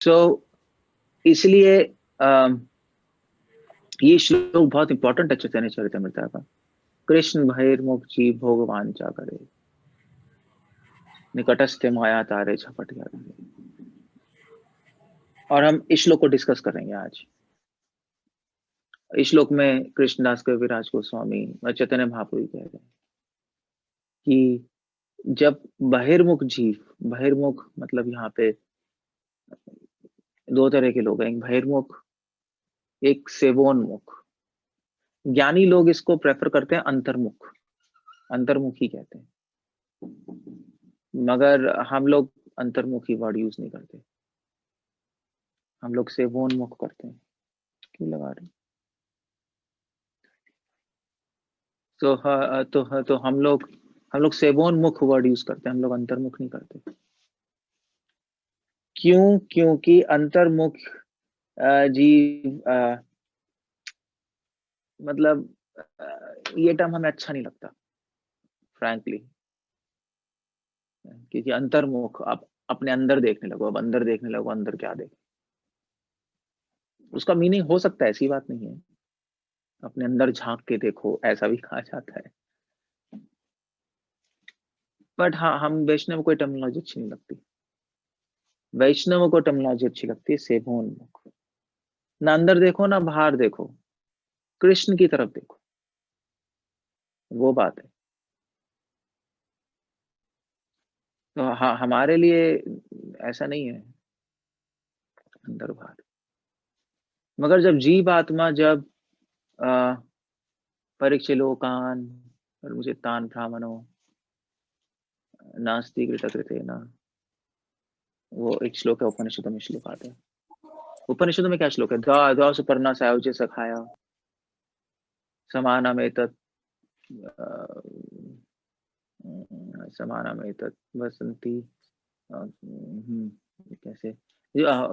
सो इसलिए ये श्लोक बहुत इंपॉर्टेंट है चैतन्य चरितमृता का। कृष्ण बहिर्मुख जीव भोगवान चा करे, निकटस्थ माया तारे झपट गया। और हम इस श्लोक को डिस्कस करेंगे आज। इस श्लोक में कृष्णदास कविराज गोस्वामी और चैतन्य महाप्रभु कह रहे हैं कि जब बहिर्मुख जीव, बहिर्मुख मतलब यहाँ पे दो तरह के लोग हैं, एक बहिर्मुख, एक सेवोन्मुख। ज्ञानी लोग इसको प्रेफर करते हैं अंतर्मुख, अंतर्मुखी कहते हैं, मगर हम लोग अंतर्मुखी वर्ड यूज नहीं करते, हम लोग सेवोन्मुख करते हैं। क्यों लगा रहे? तो हम लोग सेवोन्मुख वर्ड यूज करते हैं, हम लोग अंतर्मुख नहीं करते। क्यों? क्योंकि अंतर्मुख जीव मतलब ये टर्म हमें अच्छा नहीं लगता फ्रैंकली, क्योंकि अंतर्मुख आप अपने अंदर देखने लगो, अब अंदर देखने लगो, अंदर क्या देख। उसका मीनिंग हो सकता है, ऐसी बात नहीं है, अपने अंदर झांक के देखो, ऐसा भी कहा जाता है। बट हाँ, हम वैष्णव को टर्मिनोलॉजी अच्छी नहीं लगती। वैष्णव को टर्मिनोलॉजी अच्छी लगती है सेवोन्मुख। ना अंदर देखो ना बाहर देखो, कृष्ण की तरफ देखो, वो बात है। तो हाँ, हमारे लिए ऐसा नहीं है अंदर बाहर। मगर जब जीव आत्मा जब परीक्षिलो कान और मुझे तान ब्राह्मणो नास्ति कृतकृतेन, वो एक श्लोक है उपनिषदों में, श्लोक आता है। उपनिषदों में क्या श्लोक है? द्वा द्वा सुपर्णा सायुज्य सखाया समानमेतत् समानमेतत् वसंती कैसे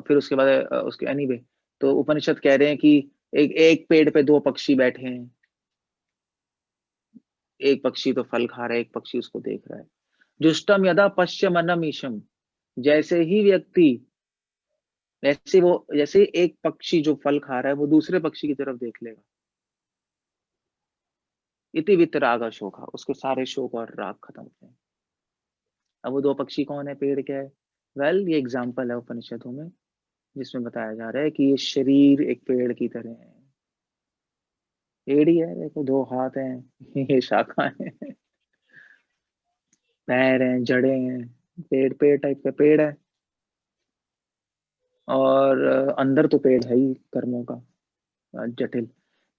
फिर उसके बाद उसके एनीवे, तो उपनिषद कह रहे हैं कि एक एक पेड़ पे दो पक्षी बैठे हैं, एक पक्षी तो फल खा रहा है, एक पक्षी उसको देख रहा है। जुष्टम यदा पश्यमनम ईशम, जैसे ही व्यक्ति, जैसे एक पक्षी जो फल खा रहा है वो दूसरे पक्षी की तरफ देख लेगा, इति वितराग शोका, उसके सारे शोक और राग खत्म हो जाए। अब वो दो पक्षी कौन है, पेड़ क्या है? वेल, ये एग्जाम्पल है उपनिषदों में, जिसमें बताया जा रहा है कि ये शरीर एक पेड़ की तरह है। पेड़ ही है, देखो दो हाथ हैं, ये शाखा है, पैर हैं, जड़ें हैं, पेड़ पेड़ टाइप का पेड़ है। और अंदर तो पेड़ है ही कर्मों का, जटिल।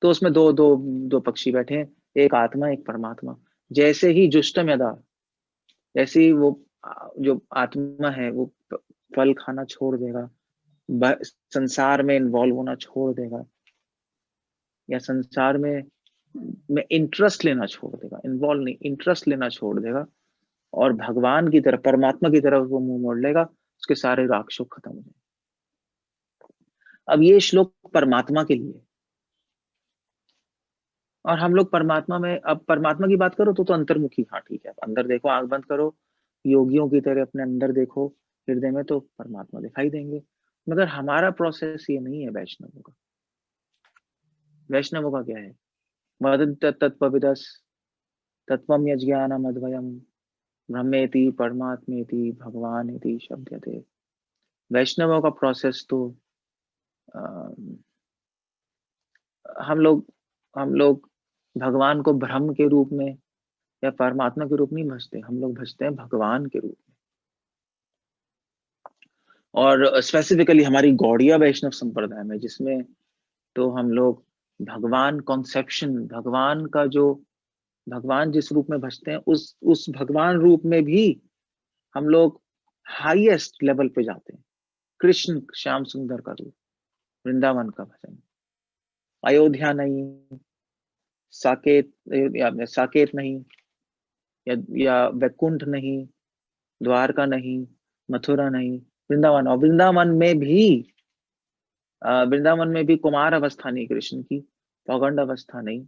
तो उसमें दो दो दो पक्षी बैठे हैं, एक आत्मा एक परमात्मा। जैसे ही जुष्टम यदा, जैसे ही वो जो आत्मा है वो फल खाना छोड़ देगा, संसार में इन्वॉल्व होना छोड़ देगा, या संसार में इंटरेस्ट लेना छोड़ देगा, इन्वॉल्व नहीं, इंटरेस्ट लेना छोड़ देगा, और भगवान की तरफ, परमात्मा की तरफ वो मुंह मोड़ लेगा, उसके सारे राग शोक खत्म हो जाएंगे। अब ये श्लोक परमात्मा के लिए, और हम लोग परमात्मा में, अब परमात्मा की बात करो तो अंतर्मुखी, हाँ ठीक है, अंदर देखो, आंख बंद करो, योगियों की तरह अपने अंदर देखो, हृदय में तो परमात्मा दिखाई देंगे। मगर हमारा प्रोसेस ये नहीं है वैष्णवों का। वैष्णवों का क्या है? मद तत्विदस तत्वम यज्ञानम अद्वयम ब्रह्मेति परमात्मेति भगवानेति शब्दते। वैष्णवों का प्रोसेस तो अ, हम लोग भगवान को ब्रह्म के रूप में या परमात्मा के रूप नहीं भजते, हम लोग भजते हैं भगवान के रूप में। और स्पेसिफिकली हमारी गौड़िया वैष्णव संप्रदाय में, जिसमें तो हम लोग भगवान कॉन्सेप्शन, भगवान का जो, भगवान जिस रूप में भजते हैं उस भगवान रूप में भी हम लोग हाईएस्ट लेवल पे जाते हैं। कृष्ण श्याम सुंदर का रूप, वृंदावन का भजन, अयोध्या नहीं, साकेत या साकेत नहीं, या वैकुंठ नहीं, द्वारका नहीं, मथुरा नहीं, वृंदावन। और वृंदावन में भी कुमार अवस्था नहीं कृष्ण की, पौगंड अवस्था नहीं,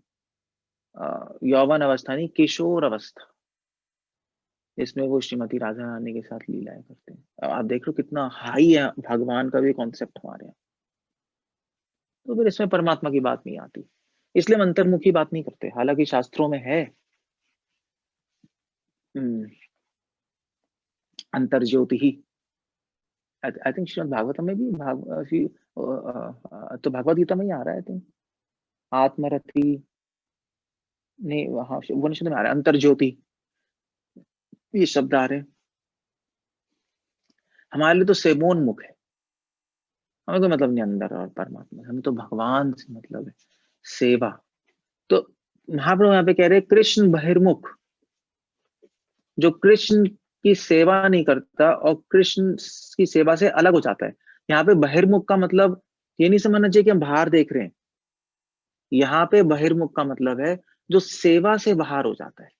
यौवन अवस्था नहीं, किशोर अवस्था। इसमें वो श्रीमती राधा रानी के साथ लीलाएं करते हैं। अब आप देख लो कितना हाई है भगवान का भी कॉन्सेप्ट हमारे यहाँ। तो फिर इसमें परमात्मा की बात नहीं आती, इसलिए हम अंतर्मुखी बात नहीं करते, हालांकि शास्त्रों में है अंतर्ज्योति ही। आई थिंक श्रीमद् भागवतम में भी तो भगवत गीता में ही आ रहा है, आई थिंक आत्मरथी नहीं, हाँ उपनिषद में आ रहा है अंतर्ज्योति, ये शब्द आ रहे हैं। हमारे लिए तो सेवोन्मुख है, हमें कोई मतलब नहीं अंदर और परमात्मा, हमें तो भगवान से मतलब है, सेवा। तो महाप्रभु यहाँ पे कह रहे कृष्ण बहिर्मुख, जो कृष्ण की सेवा नहीं करता और कृष्ण की सेवा से अलग हो जाता है। यहाँ पे बहिर्मुख का मतलब ये नहीं समझना चाहिए कि हम बाहर देख रहे हैं, यहाँ पे बहिर्मुख का मतलब है जो सेवा से बाहर हो जाता है,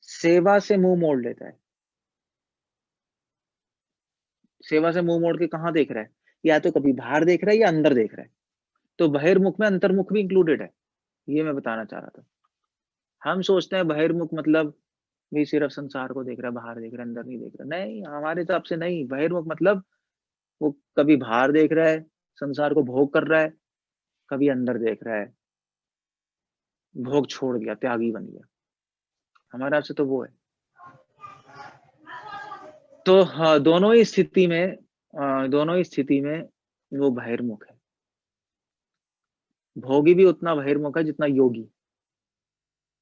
सेवा से मुंह मोड़ लेता है। सेवा से मुंह मोड़ के कहाँ देख रहा है, या तो कभी बाहर देख रहा है या अंदर देख रहा है। तो बहिर्मुख में अंतर्मुख भी इंक्लूडेड है, ये मैं बताना चाह रहा था। हम सोचते हैं बहिर्मुख मतलब भी सिर्फ संसार को देख रहा है, बाहर देख रहा है, अंदर नहीं देख रहा। नहीं, हमारे हिसाब से नहीं। बहिर्मुख मतलब वो कभी बाहर देख रहा है, संसार को भोग कर रहा है, कभी अंदर देख रहा है, भोग छोड़ दिया, त्यागी बन गया। हमारे हिसाब से तो वो है। तो हाँ, दोनों ही स्थिति में वो बहिर्मुख है। भोगी भी उतना बहिर्मुख है जितना योगी।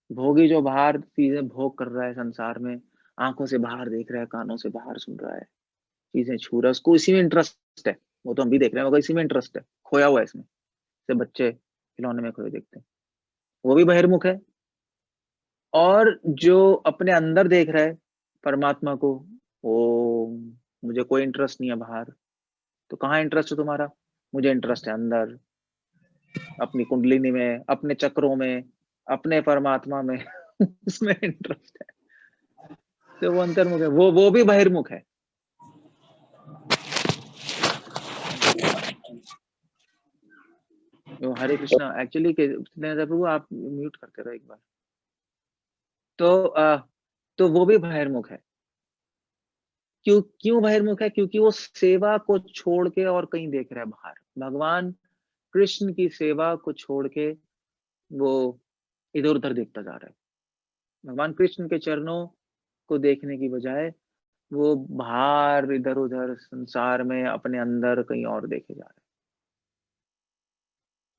भोगी जो बाहर चीजें भोग कर रहा है संसार में, आंखों से बाहर देख रहा है, कानों से बाहर सुन रहा है, चीजें छू रहा है, उसको इसी में इंटरेस्ट है। वो तो हम भी देख रहे हैं, मगर इसी में इंटरेस्ट है, खोया हुआ है इसमें, से बच्चे खिलौने में खोए देखते हैं, वो भी बहिर्मुख है। और जो अपने अंदर देख रहा है परमात्मा को, वो मुझे कोई इंटरेस्ट नहीं है बाहर। तो कहाँ इंटरेस्ट है तुम्हारा? मुझे इंटरेस्ट है अंदर, अपनी कुंडलिनी में, अपने चक्रों में, अपने परमात्मा में उसमें इंटरेस्ट है। तो वो अंतर्मुख है, वो भी बहिर्मुख है। वो हरे कृष्णा एक्चुअली प्रभु आप म्यूट करते रहो एक बार। तो वो भी बहिर्मुख है। क्यों क्यों बहिर्मुख है? क्योंकि वो सेवा को छोड़ के और कहीं देख रहा है बाहर। भगवान कृष्ण की सेवा को छोड़ के वो इधर उधर देखता जा रहा है। भगवान कृष्ण के चरणों को देखने की बजाय वो बाहर इधर उधर संसार में अपने अंदर कहीं और देखे जा रहे हैं।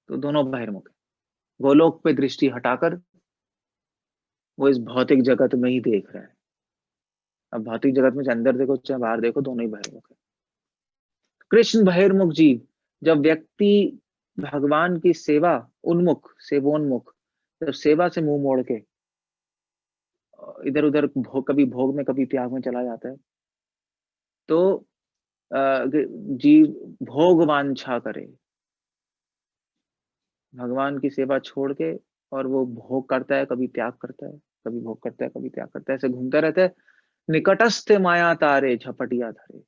तो दोनों बहिर्मुख है। गोलोक पे दृष्टि हटाकर वो इस भौतिक जगत में ही देख रहा है। अब भौतिक जगत में चाहे अंदर देखो चाहे बाहर देखो, दोनों ही बहिर्मुख है। कृष्ण बहिर्मुख जीव, जब व्यक्ति भगवान की सेवा उन्मुख, सेवोन्मुख, जब सेवा से मुंह मोड़ के इधर उधर कभी भोग में कभी त्याग में चला जाता है, तो जीव भोग वांछा करे, भगवान की सेवा छोड़ के, और वो भोग करता है, कभी त्याग करता है, कभी भोग करता है, कभी त्याग करता है, ऐसे घूमता रहता है। निकटस्थ माया तारे झपटिया धरे,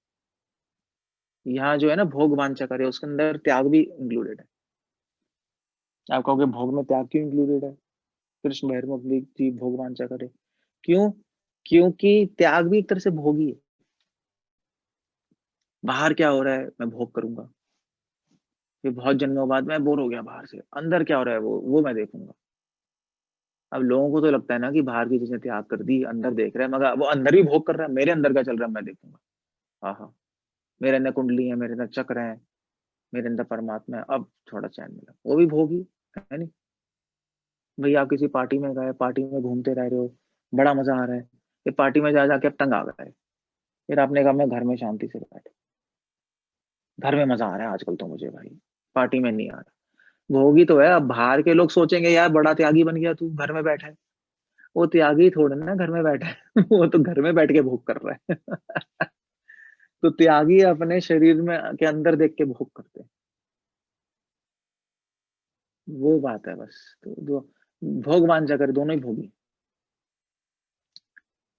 यहाँ जो है ना भोग वांछा करे, उसके अंदर त्याग भी इंक्लूडेड है। आप कहोगे भोग में त्याग क्यों इंक्लूडेड है? कृष्ण बहिर्मुख भी भोग वांछा करे, क्यों? क्योंकि त्याग भी एक तरह से भोग ही है। बाहर क्या हो रहा है मैं भोग करूंगा, फिर बहुत जन्मों बाद मैं बोर हो गया बाहर से, अंदर क्या हो रहा है वो मैं देखूंगा। अब लोगों को तो लगता है ना कि बाहर की चीजें त्याग कर दी, अंदर देख रहा है, मगर वो अंदर भी भोग कर रहा है, मेरे अंदर क्या चल रहा है मैं देखूंगा। हाँ हाँ, मेरे अंदर कुंडली है, मेरे अंदर चक्र है, मेरे अंदर परमात्मा है, अब थोड़ा चैन मिला, वो भी भोग ही है। नहीं भाई, आप किसी पार्टी में गए, पार्टी में घूमते रह रहे हो, बड़ा मजा आ रहा है, फिर पार्टी में जा जाके अब तंग आ गए, फिर आपने कहा मैं घर में शांति से बैठ, घर में मजा आ रहा है आजकल तो मुझे भाई, पार्टी में नहीं आ रहा। भोगी तो है। अब बाहर के लोग सोचेंगे यार बड़ा त्यागी बन गया तू, घर में बैठा है। वो त्यागी थोड़ा ना घर में बैठा है वो तो घर में बैठ के भोग कर रहा है तो त्यागी अपने शरीर में के अंदर देख के भोग करते हैं, वो बात है बस। तो दो भोग वांछा कर, दोनों ही भोगी।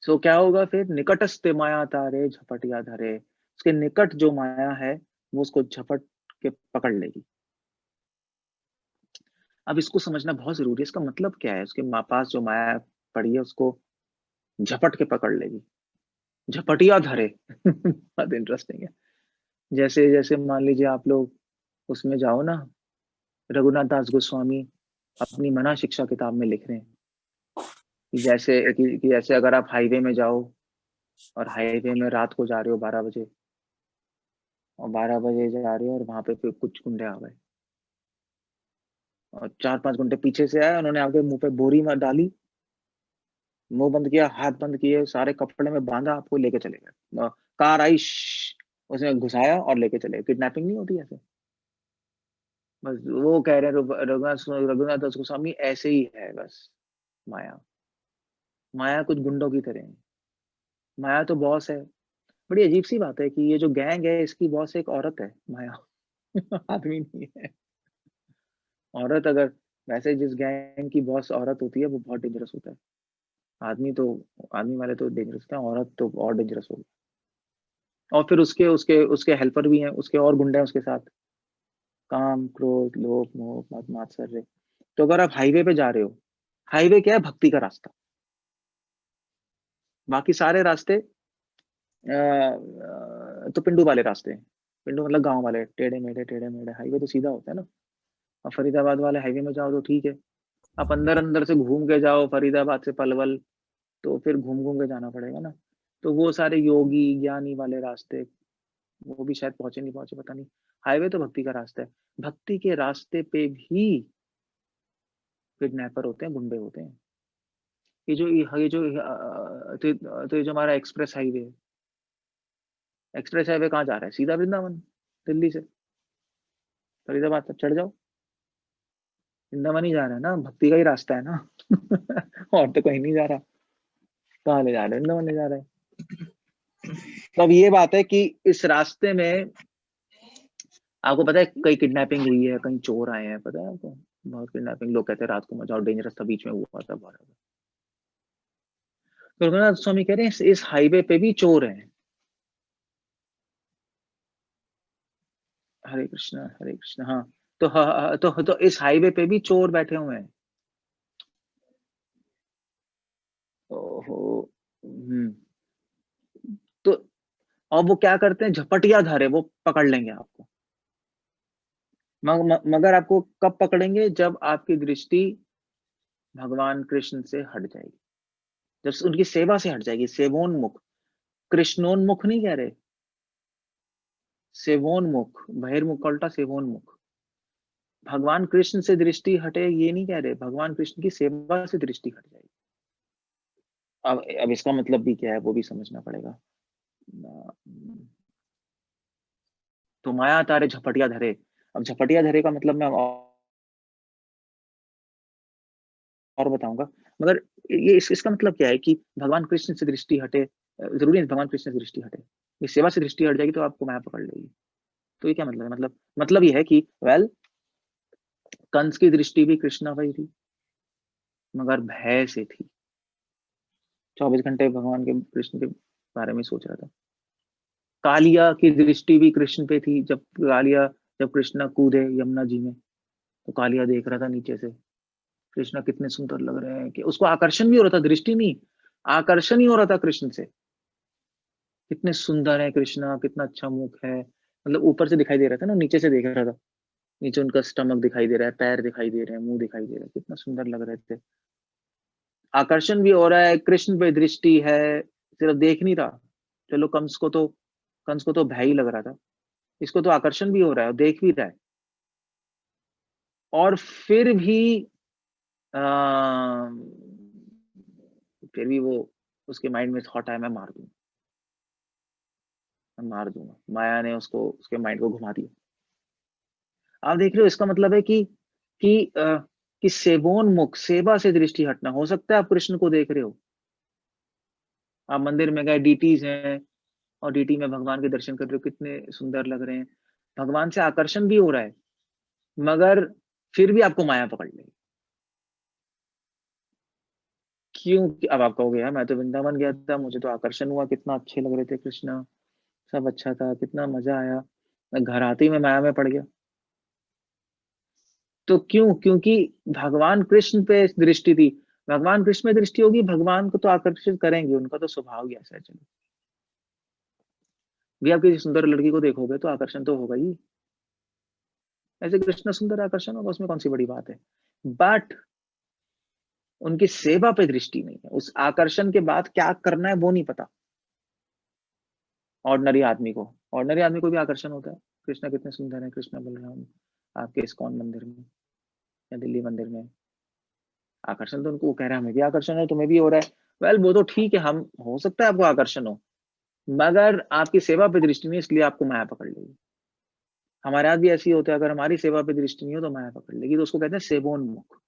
सो क्या होगा फिर? निकटस्थ माया तारे झपटिया धरे, उसके निकट जो माया है वो उसको झपट के पकड़ लेगी। अब इसको समझना बहुत जरूरी है, इसका मतलब क्या है? उसके पास जो माया पड़ी है उसको झपट के पकड़ लेगी, झपटिया धरे। बहुत इंटरेस्टिंग है। जैसे जैसे मान लीजिए आप लोग उसमें जाओ ना, रघुनाथ दास गोस्वामी अपनी मना शिक्षा किताब में लिख रहे हैं कि जैसे अगर आप हाईवे में जाओ और हाईवे में रात को जा रहे हो 12 बजे, और 12 बजे जा रहे हो और वहां पे फिर कुछ गुंडे आ गए और 4-5 गुंडे पीछे से आए, उन्होंने आपके मुंह पे बोरी मार डाली, मुंह बंद किया, हाथ बंद किए, सारे कपड़े में बांधा, आपको लेके चले गए। कार आई, उसमें घुसाया और लेके चले गए। किडनैपिंग नहीं होती ऐसे? बस वो कह रहे हैं रघुनाथ दास गोस्वामी ऐसे ही है बस। माया, माया कुछ गुंडों की तरह है। माया तो बॉस है। बड़ी अजीब सी बात है कि ये जो गैंग है इसकी बॉस एक औरत है, माया। आदमी नहीं है। औरत अगर, वैसे जिस गैंग की बॉस औरत होती है वो बहुत डेंजरस होता है। आदमी तो, आदमी वाले तो डेंजरस होते हैं, औरत तो और डेंजरस होगी। और फिर उसके उसके उसके हेल्पर भी हैं, उसके और गुंडे हैं उसके साथ। काम, क्रोध, लोभ, मोह, मद मात्सर्य। तो अगर आप हाईवे पे जा रहे हो, हाईवे क्या है? भक्ति का रास्ता। बाकी सारे रास्ते तो पिंडू वाले रास्ते हैं। पिंडू मतलब गांव वाले, टेढ़े मेढ़े। हाईवे तो सीधा होता है ना। अब फरीदाबाद वाले हाईवे में जाओ तो ठीक है। आप अंदर अंदर से घूम के जाओ फरीदाबाद से पलवल, तो फिर घूम घूम के जाना पड़ेगा ना। तो वो सारे योगी ज्ञानी वाले रास्ते, वो भी शायद पहुंचे नहीं पहुंचे, पता नहीं। हाईवे तो भक्ति का रास्ता है। भक्ति के रास्ते पे भी किडनैपर होते हैं, गुंडे होते हैं। ये जो हमारा एक्सप्रेस हाईवे है, एक्सप्रेस हाईवे कहाँ जा रहा है? सीधा वृंदावन, दिल्ली से फरीदाबाद तक चढ़ जाओ। वृंदावन ही जा रहा है ना, भक्ति का ही रास्ता है ना। और तो कहीं नहीं जा रहा। कहाँ ले जा रहे हैं? वृंदावन ले जा रहे हैं। तो अब ये बात है कि इस रास्ते में आपको पता है कई किडनैपिंग हुई है, कहीं चोर आए हैं, पता है आपको? बहुत किडनैपिंग, लोग कहते हैं रात को मजा और डेंजरस था, बीच में हुआ था बहुत ज्यादा। तो रघुनाथ स्वामी कह रहे हैं इस हाईवे पे भी चोर हैं। हरे कृष्ण, हाँ। तो इस हाईवे पे भी चोर बैठे हुए हैं। ओहो। हम्म। तो अब वो क्या करते हैं? झपटिया धारे वो पकड़ लेंगे आपको। मगर आपको कब पकड़ेंगे? जब आपकी दृष्टि भगवान कृष्ण से हट जाएगी, जब उनकी सेवा से हट जाएगी। सेवोन्मुख, कृष्णोन्मुख नहीं कह रहे, सेवोन्मुख। बहिर्मुख का उल्टा सेवोन्मुख। भगवान कृष्ण से दृष्टि हटे ये नहीं कह रहे, भगवान कृष्ण की सेवा से दृष्टि हट जाएगी। अब इसका मतलब भी क्या है वो भी समझना पड़ेगा। तो माया तारे झपटिया धरे। अब झपटिया धरे का मतलब मैं और बताऊंगा। मगर ये इसका मतलब क्या है कि भगवान कृष्ण से दृष्टि हटे? जरूरी नहीं भगवान कृष्ण से दृष्टि हटे, ये सेवा से दृष्टि हट जाएगी तो आपको माया पकड़ लेगी। तो ये क्या मतलब है? मतलब ये है कि वेल, कंस की दृष्टि भी कृष्णा पर ही थी, मगर भय से थी। 24 घंटे भगवान के कृष्ण के बारे में सोच रहा था। कालिया की दृष्टि भी कृष्ण पे थी। जब कृष्णा कूदे यमुना जी में, तो कालिया देख रहा था नीचे से, कृष्णा कितने सुंदर लग रहे हैं, कि उसको आकर्षण भी हो रहा था, दृष्टि नहीं, आकर्षण ही हो रहा था कृष्ण से। कितने सुंदर है कृष्णा, कितना अच्छा मुख है। मतलब ऊपर से दिखाई दे रहा था ना, नीचे से देख रहा था। नीचे उनका स्टमक दिखाई दे रहा है, पैर दिखाई दे रहे हैं, मुंह दिखाई दे रहा है, कितना सुंदर लग रहे थे। आकर्षण भी हो रहा है, कृष्ण पे दृष्टि है, सिर्फ देख नहीं रहा। चलो कंस को तो भय ही लग रहा था, इसको तो आकर्षण भी हो रहा है और देख भी रहा है। और आ, फिर भी वो, उसके माइंड में थॉट आया, मैं मार दूंगा। माया ने उसको, उसके माइंड को घुमा दिया। आप देख रहे हो, इसका मतलब है कि सेवोन्मुख, सेवा से दृष्टि हटना। हो सकता है आप कृष्ण को देख रहे हो, आप मंदिर में गए, डीटीज हैं, और डीटी में भगवान के दर्शन कर रहे हो, कितने सुंदर लग रहे हैं, भगवान से आकर्षण भी हो रहा है, मगर फिर भी आपको माया पकड़ लेगी। क्यों? अब आप कहोगे यार मैं तो वृंदावन गया था, मुझे तो आकर्षण हुआ, कितना अच्छे लग रहे थे कृष्णा, सब अच्छा था, कितना मजा आया, मैं घर आते ही मैं माया में पड़ गया। तो क्यों? क्योंकि भगवान कृष्ण पे दृष्टि थी। भगवान कृष्ण में दृष्टि होगी, भगवान को तो आकर्षित करेंगे, उनका तो स्वभाव ही ऐसा है। चलो भी आप किसी सुंदर लड़की को देखोगे तो आकर्षण तो होगा ही, ऐसे कृष्ण सुंदर आकर्षण होगा, उसमें कौन सी बड़ी बात है। बट उनकी सेवा पे दृष्टि नहीं है, उस आकर्षण के बाद क्या करना है वो नहीं पता। ऑर्डिनरी आदमी को भी आकर्षण होता है, कृष्ण कितने सुंदर है, कृष्ण बलराम आपके इस्कॉन मंदिर में या दिल्ली मंदिर में, आकर्षण तो उनको, वो कह रहा है हमें भी आकर्षण है, तुम्हें भी हो रहा है। वेल वो तो ठीक है, हम हो सकता है आपको आकर्षण हो, मगर आपकी सेवा पे दृष्टि नहीं, इसलिए आपको माया पकड़ लेगी। हमारे हाथ भी ऐसी होते हैं, अगर हमारी सेवा पे दृष्टि नहीं हो तो माया पकड़ लेगी, तो उसको कहते हैं सेवोन्मुख।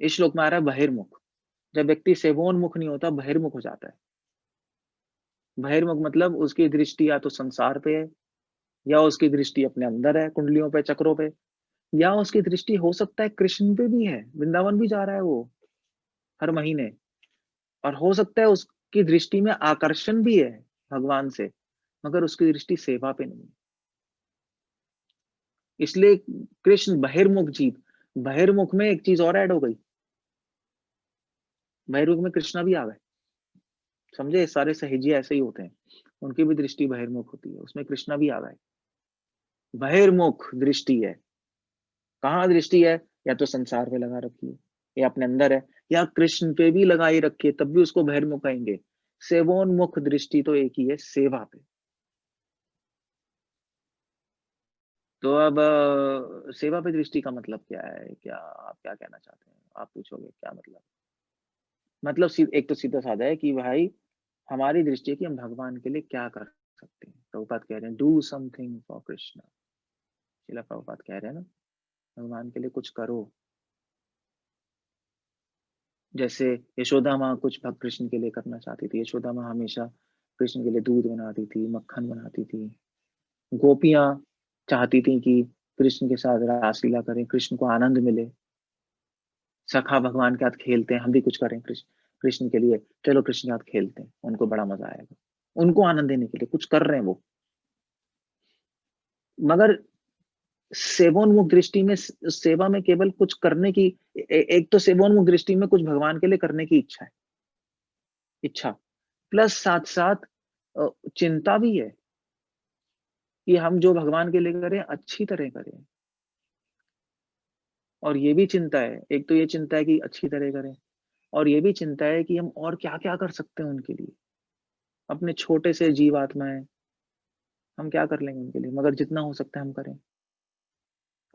इस श्लोक में आ रहा है बहिर्मुख। जब व्यक्ति सेवोन्मुख नहीं होता, बहिर्मुख हो जाता है। बहिर्मुख मतलब उसकी दृष्टि या तो संसार पे है, या उसकी दृष्टि अपने अंदर है, कुंडलियों पे, चक्रों पे, या उसकी दृष्टि हो सकता है कृष्ण पे भी है, वृंदावन भी जा रहा है वो हर महीने, और हो सकता है उसकी दृष्टि में आकर्षण भी है भगवान से, मगर उसकी दृष्टि सेवा पे नहीं है। इसलिए कृष्ण बहिर्मुख जीव, बहिर्मुख में एक चीज और ऐड हो गई, बहिर्मुख में कृष्णा भी आ गए। समझे, सारे सहेजी ऐसे ही होते हैं, उनकी भी दृष्टि बहिर्मुख होती है, उसमें कृष्णा भी आ गए। बहिर्मुख दृष्टि है, कहाँ दृष्टि है, या तो संसार पे लगा रखी है, या अपने अंदर है, या कृष्ण पे भी लगाई रखी है, तब भी उसको बहिर्मुख कहेंगे। सेवोन्मुख दृष्टि तो एक ही है, सेवा पे। तो अब सेवा पे दृष्टि का मतलब क्या है, क्या आप क्या कहना चाहते हैं, आप पूछोगे क्या मतलब। मतलब एक तो सीधा साधा है कि भाई हमारी दृष्टि है कि हम भगवान के लिए क्या कर सकते हैं। प्रभुपाद कह रहे हैं डू समथिंग फॉर कृष्ण, शिला प्रभुपाद कह रहे हैं ना, भगवान के लिए कुछ करो। जैसे यशोदा माँ कुछ भक्त कृष्ण के लिए करना चाहती थी, यशोदा माँ हमेशा कृष्ण के लिए दूध बनाती थी, मक्खन बनाती थी। गोपियां चाहती थी कि कृष्ण के साथ रासलीला करें, कृष्ण को आनंद मिले। सखा भगवान के साथ खेलते हैं, हम भी कुछ करें कृष्ण कृष्ण के लिए, चलो कृष्ण के साथ खेलते हैं, उनको बड़ा मजा आएगा, उनको आनंद देने के लिए कुछ कर रहे हैं वो। मगर सेवोन्मुख दृष्टि में, सेवा में केवल कुछ करने की एक तो सेवोन्मुख दृष्टि में कुछ भगवान के लिए करने की इच्छा है, इच्छा प्लस साथ साथ चिंता भी है कि हम जो भगवान के लिए करें अच्छी तरह करें। और ये भी चिंता है, एक तो ये चिंता है कि अच्छी तरह करें, और ये भी चिंता है कि हम और क्या क्या कर सकते हैं उनके लिए। अपने छोटे से जीवात्माएं, हम क्या कर लेंगे उनके लिए, मगर जितना हो सकता है हम करें,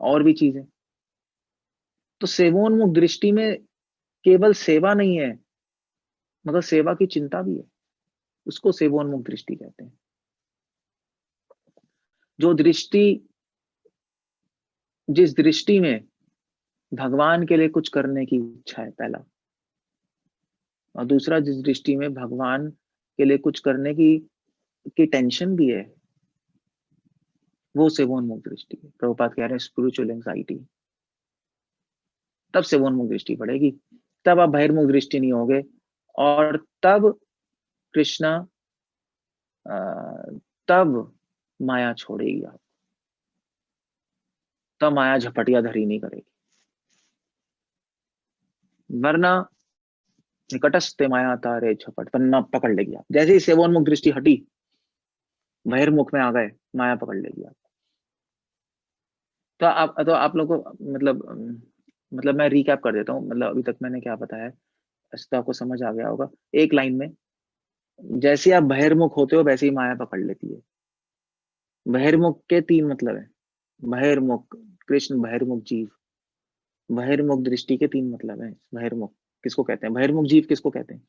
और भी चीजें। तो सेवोन्मुख दृष्टि में केवल सेवा नहीं है, मगर सेवा की चिंता भी है, उसको सेवोन्मुख दृष्टि कहते हैं। जो दृष्टि, जिस दृष्टि में भगवान के लिए कुछ करने की इच्छा है पहला, और दूसरा जिस दृष्टि में भगवान के लिए कुछ करने की टेंशन भी है, वो सेवोन्मुख दृष्टि है। प्रभुपाद कह रहे हैं स्पिरिचुअल एंजाइटी, तब सेवोन्मुख दृष्टि बढ़ेगी, तब आप बहिर्मुख दृष्टि नहीं होगे, और तब कृष्णा तब माया छोड़ेगी आप, तब माया झपटिया धरी नहीं करेगी। वरना निकटस्थ माया तारे झपट, पन्ना पकड़ लेगी आप, जैसे ही सेवोन्मुख दृष्टि हटी, बहिर्मुख में आ गए, माया पकड़ लेगी आप। तो आप लोग को मतलब मैं रिकैप कर देता हूँ, मतलब अभी तक मैंने क्या बताया है, ऐसे तो आपको समझ आ गया होगा एक लाइन में। जैसे आप बहिर्मुख होते हो वैसे ही माया पकड़ लेती है। बहिर्मुख के तीन मतलब है, बहिर्मुख कृष्ण, बहिर्मुख जीव। बहिर्मुख दृष्टि के तीन मतलब है। बहिर्मुख किसको कहते हैं, बहिर्मुख जीव किसको कहते हैं।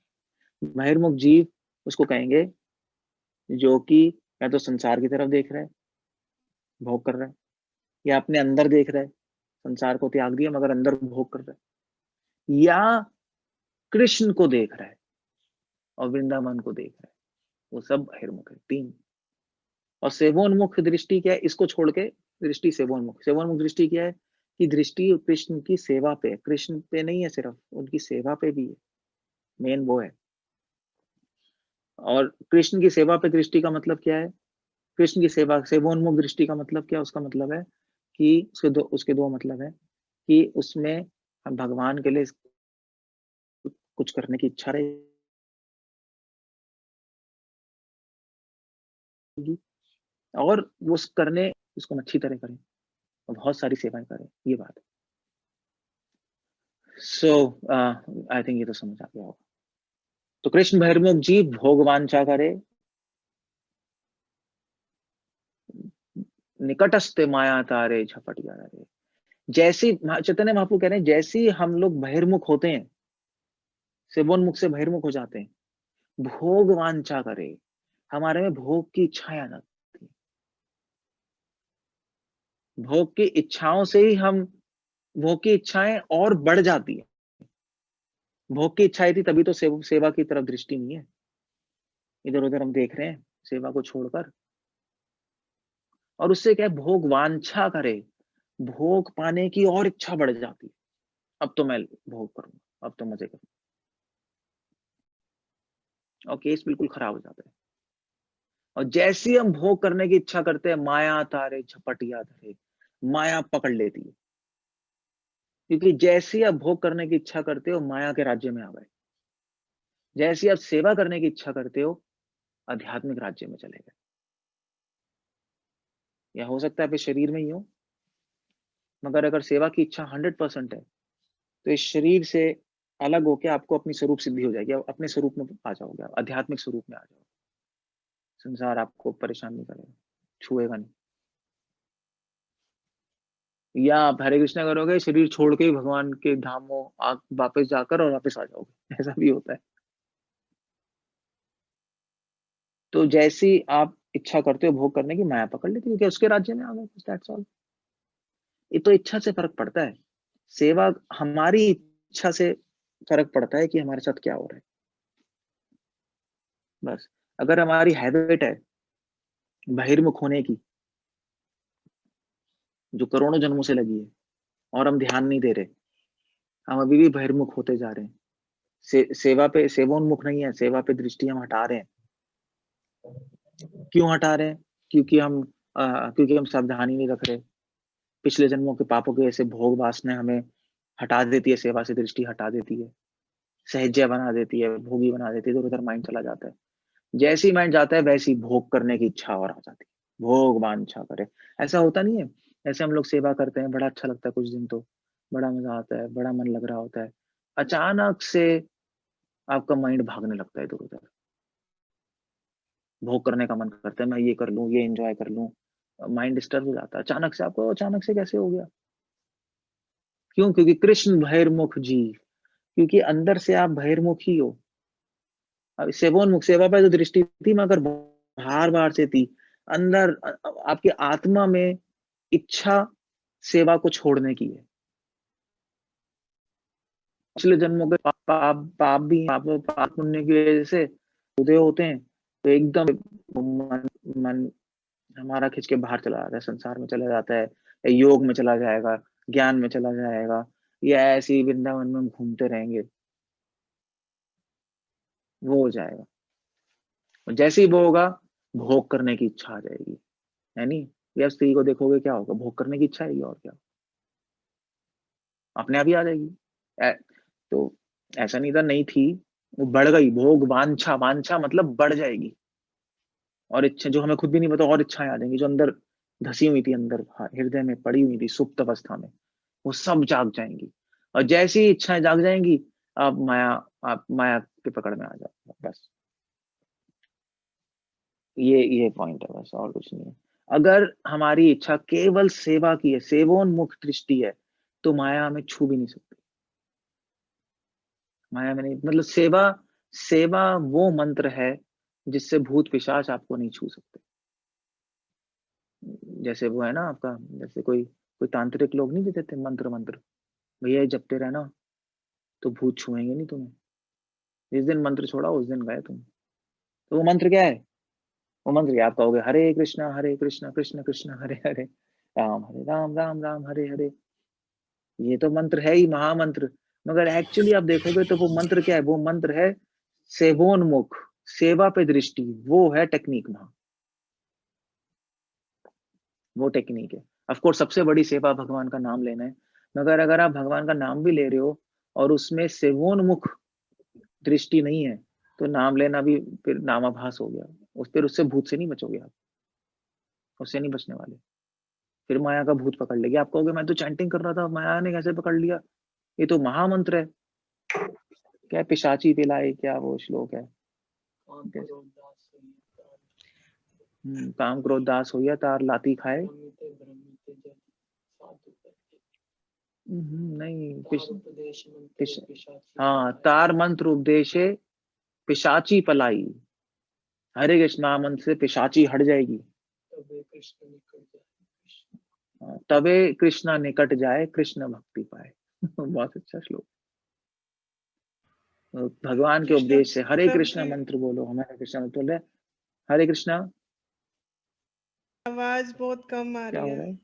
बहिर्मुख जीव उसको कहेंगे जो कि या तो संसार की तरफ देख रहा है, भोग कर रहा है, या अपने अंदर देख रहा है, संसार को त्याग दिया मगर अंदर भोग कर रहा है, या कृष्ण को देख रहा है और वृंदावन को देख रहा है। वो सब बहिर्मुख है, तीन। और सेवोन्मुख दृष्टि क्या है, इसको छोड़ के दृष्टि सेवोन्मुख, सेवोन्मुख दृष्टि क्या है कि दृष्टि कृष्ण की सेवा पे, कृष्ण पे नहीं है सिर्फ, उनकी सेवा पे भी है, मेन वो है। और कृष्ण की सेवा पे दृष्टि का मतलब क्या है, कृष्ण की सेवा, सेवोन्मुख दृष्टि का मतलब क्या है, उसका मतलब है कि उसके दो मतलब है कि उसमें हम भगवान के लिए कुछ करने की इच्छा रहेगी और वो करने उसको अच्छी तरह करें और बहुत सारी सेवाएं करें, ये बात है। सो आई थिंक ये तो समझ आ गया होगा। तो कृष्ण बहिर्मुख जी भोग वांछा करे, निकटस्थ माया तारे झपटिया रे। जैसी चैतन्य महाप्रभु कह रहे हैं, जैसी हम लोग बहिर्मुख होते हैं, सेवोन्मुख से बहिर्मुख हो जाते हैं, भोग वांछा करे, हमारे में भोग की इच्छाएं आ जाती हैं। भोग की इच्छाओं से ही हम भोग की इच्छाएं और बढ़ जाती है। भोग की इच्छाएं थी तभी तो सेवा की तरफ दृष्टि नहीं है, इधर उधर हम देख रहे हैं सेवा को छोड़कर। और उससे क्या है, भोग वांछा करे, भोग पाने की और इच्छा बढ़ जाती है। अब तो मैं भोग करूंगा, अब तो मजे करूंगा, और केस बिल्कुल खराब हो जाता है। और जैसे ही हम भोग करने की इच्छा करते हैं, माया तारे झपटिया धरे, माया पकड़ लेती है। क्योंकि जैसे ही आप भोग करने की इच्छा करते हो, माया के राज्य में आ गए। जैसे ही आप सेवा करने की इच्छा करते हो, आध्यात्मिक राज्य में चले गए। या हो सकता है आपके शरीर में ही हो, मगर अगर सेवा की इच्छा 100% है, तो इस शरीर से अलग होके आपको अपनी स्वरूप सिद्धि हो जाएगी। आप अपने स्वरूप में आ जाओगे, आप आध्यात्मिक स्वरूप में आ जाओगे। संसार आपको परेशान नहीं करेगा, छुएगा नहीं। या आप हरे कृष्णा करोगे, शरीर छोड़ के ही भगवान के धामों आप वापस जाकर और वापस आ जाओगे, ऐसा भी होता है। तो जैसी आप इच्छा करते हो भोग करने की, माया पकड़ लेती है, क्योंकि उसके राज्य में आ गए, दैट्स ऑल। ये तो इच्छा से फर्क पड़ता है। सेवा हमारी इच्छा से फर्क पड़ता है कि हमारे साथ क्या हो रहा है, बस। अगर हमारी हैबिट है बहिर्मुख होने की, जो करोड़ों जन्मों से लगी है, और हम ध्यान नहीं दे रहे, हम अभी भी बहिर्मुख होते जा रहे हैं। सेवा पे सेवोन्मुख नहीं है, सेवा पे दृष्टि हम हटा रहे हैं। क्यों हटा रहे हैं? क्योंकि हम क्योंकि हम सावधानी नहीं रख रहे। पिछले जन्मों के पापों की ऐसे भोग वासना हमें हटा देती है, सेवा से दृष्टि हटा देती है, सहज्ञा बना देती है, भोगी बना देती है, तो उधर माइंड चला जाता है। जैसे ही माइंड जाता है, वैसे ही भोग करने की इच्छा और आ जाती है, भोग वांछा करे। ऐसा होता नहीं है? ऐसे हम लोग सेवा करते हैं, बड़ा अच्छा लगता है कुछ दिन तो, बड़ा मजा आता है, बड़ा मन लग रहा होता है। अचानक से आपका माइंड भागने लगता है इधर उधर, भोग करने का मन करता है, मैं ये कर लूं, ये एंजॉय कर लूं। माइंड डिस्टर्ब हो जाता है अचानक से। आपको अचानक से कैसे हो गया? क्यों? क्योंकि कृष्ण बहिर्मुख जी, क्योंकि अंदर से आप बहिर्मुख ही हो। अब सेवोन्मुख, सेवा पे तो दृष्टि थी, मगर बाहर बाहर से थी। अंदर आपकी आत्मा में इच्छा सेवा को छोड़ने की है। पिछले जन्मों के पाप पुण्य की वजह से उदय होते हैं, तो एकदम मन हमारा खींच के बाहर चला जाता है, संसार में चला जाता है, या योग में चला जाएगा, ज्ञान में चला जाएगा, या ऐसे ही वृंदावन में हम घूमते रहेंगे, वो हो जाएगा। और जैसे ही वो होगा, भोग करने की इच्छा आ जाएगी, है नहीं? या स्त्री को देखोगे क्या होगा, भोग करने की इच्छा आएगी, और क्या, अपने आप ही आ जाएगी। तो ऐसा नहीं था, नहीं थी, वो बढ़ गई। भोग वांछा, वांछा मतलब बढ़ जाएगी, और इच्छा जो हमें खुद भी नहीं पता, और इच्छाएं आ जाएंगी जो अंदर धसी हुई थी, अंदर हृदय में पड़ी हुई थी सुप्त अवस्था में, वो सब जाग जाएंगी। और जैसी ही इच्छाएं जाग जाएंगी, आप माया के पकड़ में आ जाओ, बस। ये पॉइंट है, बस, और कुछ नहीं है। अगर हमारी इच्छा केवल सेवा की है, सेवोन्मुख दृष्टि है, तो माया हमें छू भी नहीं सकती। माया में नहीं, मतलब सेवा, सेवा वो मंत्र है जिससे भूत पिशाच आपको नहीं छू सकते। जैसे वो है ना आपका, जैसे कोई कोई तांत्रिक लोग नहीं देते थे मंत्र, मंत्र भैया ये जपते रहना तो भूत छुएंगे नहीं तुम्हें। जिस दिन मंत्र छोड़ा उस दिन गए तुम। तो वो मंत्र क्या है? वो मंत्र क्या? आप कहोगे हरे कृष्णा कृष्ण कृष्ण हरे हरे, हरे राम राम राम हरे हरे। ये तो मंत्र है ही महामंत्र। मगर एक्चुअली आप देखोगे तो वो मंत्र क्या है? वो मंत्र है सेवोन्मुख, सेवा पे दृष्टि। वो है टेक्निक वहां, वो टेक्निक है। ऑफ कोर्स सबसे बड़ी सेवा भगवान का नाम लेना है, मगर अगर आप भगवान का नाम भी ले रहे हो और उसमें सेवोन्मुख दृष्टि नहीं है तो नाम लेना भी फिर नामाभास हो गया। फिर उससे भूत से नहीं बचोगे आप, उससे नहीं बचने वाले। फिर माया का भूत पकड़ लेगी। आप कहोगे मैं तो चैंटिंग कर रहा था, माया ने कैसे पकड़ लिया, ये तो महामंत्र है। क्या पिशाची पिलाई, क्या वो श्लोक है, काम क्रोध दास होइया तार लाती खाए। नहीं हाँ, तार मंत्र उपदेशे पिशाची पलाई। हरे कृष्ण महामंत्र से पिशाची हट जाएगी। तबे कृष्णा निकट जाए कृष्ण भक्ति पाए। बहुत अच्छा श्लोक। भगवान के उपदेश से हरे कृष्णा मंत्र बोलो, हमारे कृष्णा मंत्र बोले हरे कृष्णा। आवाज बहुत कम आ क्या रही हो रहा है। है?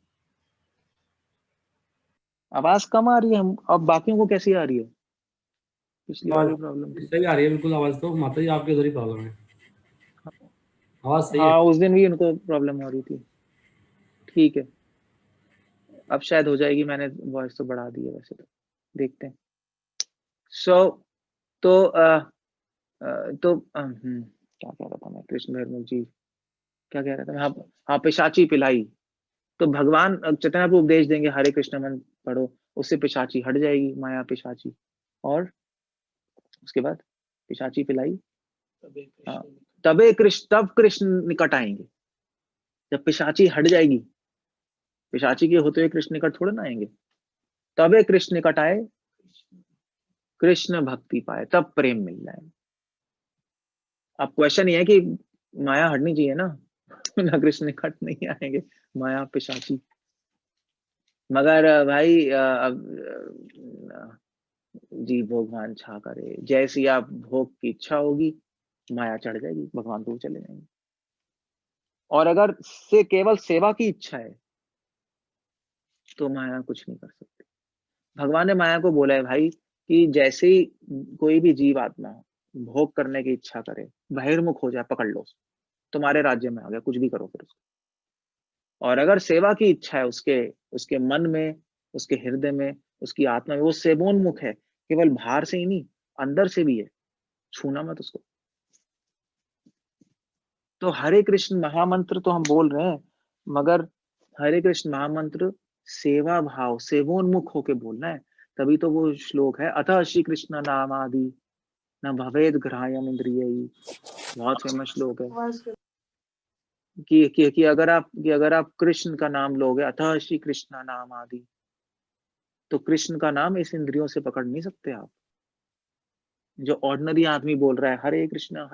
आवाज कम आ रही है। हम अब बाकियों को कैसी आ रही है? पिछली बार भी प्रॉब्लम थी। सही आ रही है बिल्कुल आवाज तो। माता जी आपके उधर ही प्रॉब्लम है, आवाज सही है। हाँ, उस दिन भी उनको प्रॉब्लम हो रही थी। ठीक है, अब शायद हो जाएगी। मैंने वॉइस तो बढ़ा दी है वैसे तो, देखते हैं। तो क्या कह रहा था मैं? कृष्ण भैरव जी क्या कह रहा था? हाँ हाँ, पिशाची पिलाई। तो भगवान चैतन्य को उपदेश देंगे हरे कृष्ण मंत्र पढ़ो, उससे पिशाची हट जाएगी, माया पिशाची। और उसके बाद पिशाची पिलाई, हाँ, तब कृष्ण निकट आएंगे। जब पिशाची हट जाएगी, पिशाची के होते हुए कृष्ण निकट थोड़े ना आएंगे। तबे कृष्ण निकट आए, कृष्ण भक्ति पाए, तब प्रेम मिल जाए। अब क्वेश्चन ये है कि माया हटनी चाहिए ना, ना कृष्ण निकट नहीं आएंगे, माया पिशाची। मगर भाई जी भगवान छा करे, जैसी आप भोग की इच्छा होगी माया चढ़ जाएगी, भगवान दूर चले जाएंगे। और अगर से केवल सेवा की इच्छा है तो माया कुछ नहीं कर सकती। भगवान ने माया को बोला है भाई कि जैसे ही कोई भी जीव आत्मा भोग करने की इच्छा करे, बहिर्मुख हो जाए, पकड़ लो, तुम्हारे राज्य में आ गया, कुछ भी करो फिर उसको। और अगर सेवा की इच्छा है उसके उसके मन में, उसके हृदय में, उसकी आत्मा में, वो सेवोन्मुख है, केवल बाहर से ही नहीं अंदर से भी है, छूना मत उसको। तो हरे कृष्ण महामंत्र तो हम बोल रहे हैं, मगर हरे कृष्ण महामंत्र सेवा भाव, सेवोन्मुख होके बोलना है। तभी तो वो श्लोक है, अतः श्री कृष्ण नाम आदि न भवेद ग्राह्यम इंद्रिय। बहुत फेमस श्लोक है कि अगर आप कृष्ण का नाम लोगे, अतः श्री कृष्ण नाम आदि, तो कृष्ण का नाम इस इंद्रियों से पकड़ नहीं सकते आप। जो ऑर्डिनरी आदमी बोल रहा है हरे कृष्ण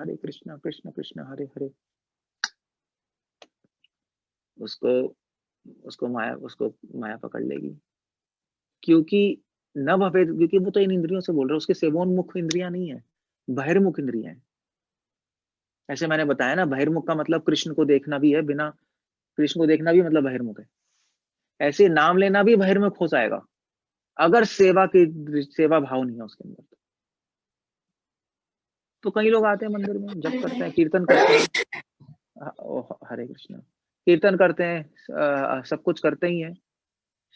कृष्ण कृष्ण हरे हरे, उसको उसको माया पकड़ लेगी। क्योंकि न भवेद, क्योंकि वो तो इन इंद्रियों से बोल रहा है, उसके सेवोन्मुख इंद्रियां नहीं है, बहिर्मुख इंद्रियां हैं। ऐसे मैंने बताया ना, बहिर्मुख का मतलब कृष्ण को देखना भी है, बिना कृष्ण को देखना भी मतलब बहिर्मुख है। ऐसे नाम लेना भी बहिर्मुख हो जाएगा अगर सेवा भाव नहीं है उसके अंदर। तो कई लोग आते हैं मंदिर में, जप करते हैं, कीर्तन करते हैं, हरे कृष्ण, कीर्तन करते हैं, सब कुछ करते ही हैं।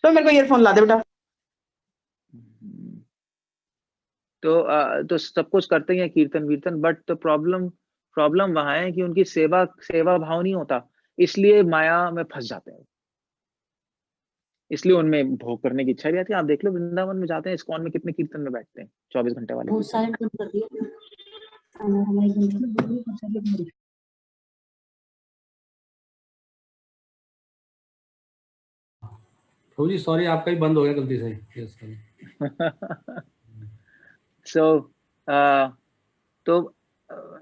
तो मेरे को ईयरफोन ला दे बेटा। तो सब कुछ करते ही हैं, कीर्तन वीर्तन, बट तो प्रॉब्लम वहां है कि उनकी सेवा भाव नहीं होता, इसलिए माया में फंस जाते हैं। इसलिए उनमें भोग करने की इच्छा नहीं आती। आप देख लो, वृंदावन में जाते हैं, इस्कॉन में कितने कीर्तन में बैठते हैं, 24 घंटे वाले बहुत कीर्तन। सारे बंद कर दिए हमारे घर में। प्रभु जी सॉरी, आपका ही बंद हो गया गलती से। Yes sorry. सो तो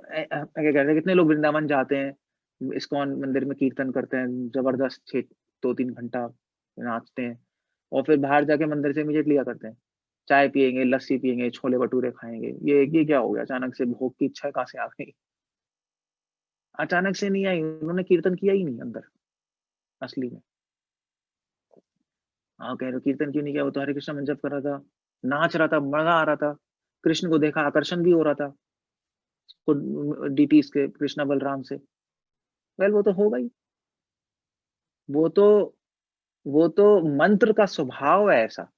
क्या कहते हैं, कितने लोग वृंदावन जाते हैं, इस्कॉन मंदिर में कीर्तन करते हैं, जबरदस्त 2-3 घंटा नाचते हैं, और फिर बाहर जाके मंदिर से इमीडिएटली क्या करते हैं, चाय पियेंगे, लस्सी पियेंगे, छोले भटूरे खाएंगे। ये क्या हो गया? अचानक से भोग की इच्छा कहाँ से आ गई? अचानक से नहीं आई, उन्होंने कीर्तन किया ही नहीं अंदर असली में। हाँ, कह रहे हो कीर्तन क्यों नहीं किया? वो तो हरे कृष्ण मंत्र जप कर रहा था, नाच रहा था, मजा आ रहा था, कृष्ण को देखा, आकर्षण भी हो रहा था डीटीज के, कृष्णा बलराम से। वेल, वो तो होगा ही। वो तो वो तो मंत्र का स्वभाव है ऐसा।